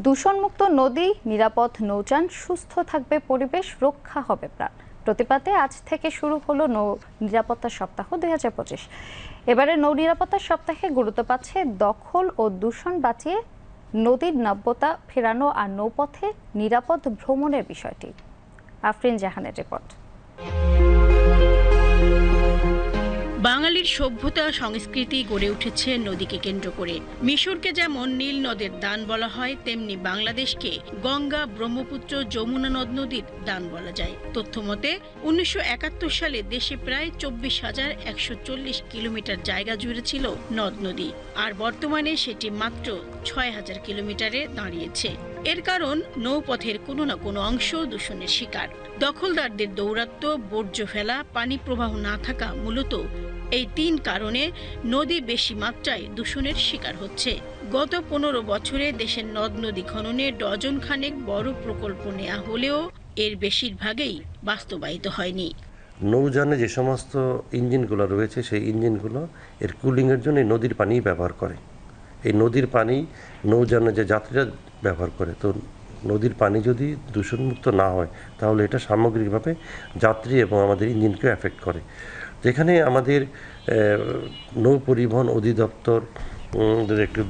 দূষণমুক্ত নদী, নিরাপদ নৌযান, সুস্থ থাকবে পরিবেশ, রক্ষা হবে প্রাণ প্রতিপাদে আজ থেকে শুরু হলো নৌ নিরাপত্তা সপ্তাহ 2025। এবারে নৌ নিরাপত্তা সপ্তাহে গুরুত্ব পাচ্ছে দখল ও দূষণ বাঁচিয়ে নদীর নাব্যতা ফেরানো আর নৌপথে নিরাপদ ভ্রমণের বিষয়টি। আফরিন জাহানের রিপোর্ট। বাঙালির সভ্যতা সংস্কৃতি গড়ে উঠেছে নদীকে কেন্দ্র করে। মিশরকে যেমন নীল নদের দান বলা হয়, তেমনি বাংলাদেশকে গঙ্গা, ব্রহ্মপুত্র, যমুনা নদ নদীর দান বলা যায়। তথ্য মতে 1971 সালে দেশে প্রায় 24,140 কিলোমিটার জায়গা জুড়ে ছিল নদ নদী, আর বর্তমানে সেটি মাত্র 6,000 কিলোমিটারে দাঁড়িয়েছে। এর কারণ নৌপথের কোনো না কোনো অংশ দূষণের শিকার। দখলদারদের দৌরাত্ম্য, বর্জ্য ফেলা, পানি প্রবাহ না থাকা, মূলত এই 3 কারণে নদী বেশি মাত্রায় দূষণের শিকার হচ্ছে। গত 15 বছরে দেশের নদ নদী খননে ডজন খানেক বড় প্রকল্প নেওয়া হলেও এর বেশিরভাগই বাস্তবায়িত হয়নি। নৌযানে যে সমস্ত ইঞ্জিনগুলো রয়েছে, সেই ইঞ্জিনগুলো এর কুলিংয়ের জন্য এই নদীর পানি ব্যবহার করে। এই নদীর পানি নৌযানে যে যাত্রীরা ব্যবহার করে, তো নদীর পানি যদি দূষণমুক্ত না হয় তাহলে এটা সামগ্রিকভাবে যাত্রী এবং আমাদের ইঞ্জিনকেও এফেক্ট করে। যেখানে আমাদের নৌ পরিবহন অধিদপ্তর একটু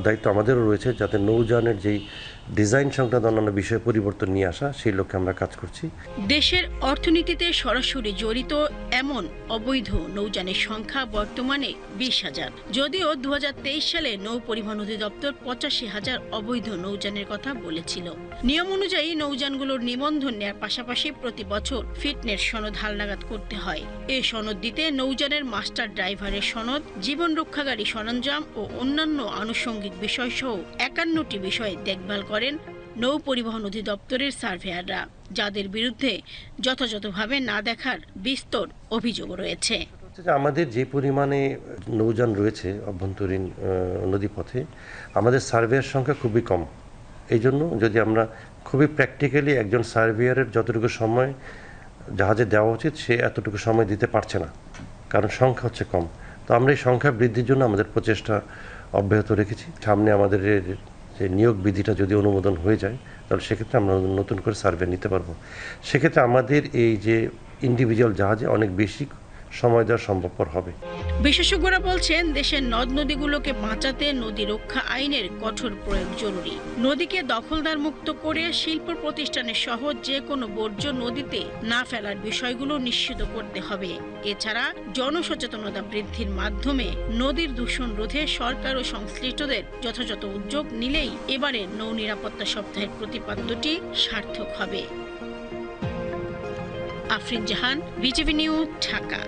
দায়িত্ব আমাদেরও রয়েছে, যাতে নৌযানের যেই ডিজাইন সংক্রান্ত অন্যান্য বিষয়ে পরিবর্তন নিয়ে আসা, সেই লক্ষ্যে আমরা কাজ করছি। দেশের অর্থনীতিতে সরাসরি জড়িত এমন অবৈধ নৌযানের সংখ্যা বর্তমানে 20,000। যদিও 2023 সালে নৌ পরিবহন অধিদপ্তর 85,000 অবৈধ নৌযানের কথা বলেছিল। নিয়ম অনুযায়ী নৌযানগুলোর নিবন্ধন নেওয়ার পাশাপাশি প্রতি বছর ফিটনেস সনদ হালনাগাদ করতে হয়। এই সনদ দিতে নৌযানের মাস্টার ড্রাইভারের সনদ, জীবন রক্ষাকারী সরঞ্জাম ও অন্যান্য আনুষঙ্গিক বিষয়সহ 51টি বিষয়ে দেখভাল করেন নৌ পরিবহন অধিদপ্তরের সার্ভেয়াররা, যাদের বিরুদ্ধে যথাযথভাবে না দেখার বিস্তর অভিযোগ রয়েছে। আমাদের যে পরিমাণে নৌযান রয়েছে অভ্যন্তরীণ নদীপথে, আমাদের সার্ভেয়ার সংখ্যা খুবই কম। এই জন্য যদি আমরা খুবই প্র্যাকটিক্যালি একজন সার্ভেয়ারের যতটুকু সময় জাহাজে দেওয়া উচিত, সে এতটুকু সময় দিতে পারছে না, কারণ সংখ্যা হচ্ছে কম। তো আমরা এই সংখ্যা বৃদ্ধির জন্য আমাদের প্রচেষ্টা অব্যাহত রেখেছি। সামনে আমাদের যে নিয়োগ বিধিটা যদি অনুমোদন হয়ে যায়, তাহলে সেক্ষেত্রে আমরা নতুন করে সার্ভে নিতে পারবো। সেক্ষেত্রে আমাদের এই যে ইন্ডিভিজুয়াল জাহাজে অনেক বেশি সময় দেওয়া সম্ভবপর হবে। বিশেষজ্ঞরা বলছেন, দেশের নদ নদীগুলোকে বাঁচাতে নদী রক্ষা আইনের কঠোর প্রয়োগ জরুরি। নদীকে দখলদার মুক্ত করে শিল্প প্রতিষ্ঠানের সহ যে কোনো বর্জ্য নদীতে না ফেলার বিষয়গুলো নিশ্চিত করতে হবে। এছাড়া জনসচেতনতা বৃদ্ধির মাধ্যমে নদীর দূষণ রোধে সরকার ও সংশ্লিষ্টদের যথাযথ উদ্যোগ নিলেই এবারে নৌ নিরাপত্তা সপ্তাহের প্রতিপাদ্যটি সার্থক হবে। আফরিন জাহান, বিটিভি নিউজ, ঢাকা।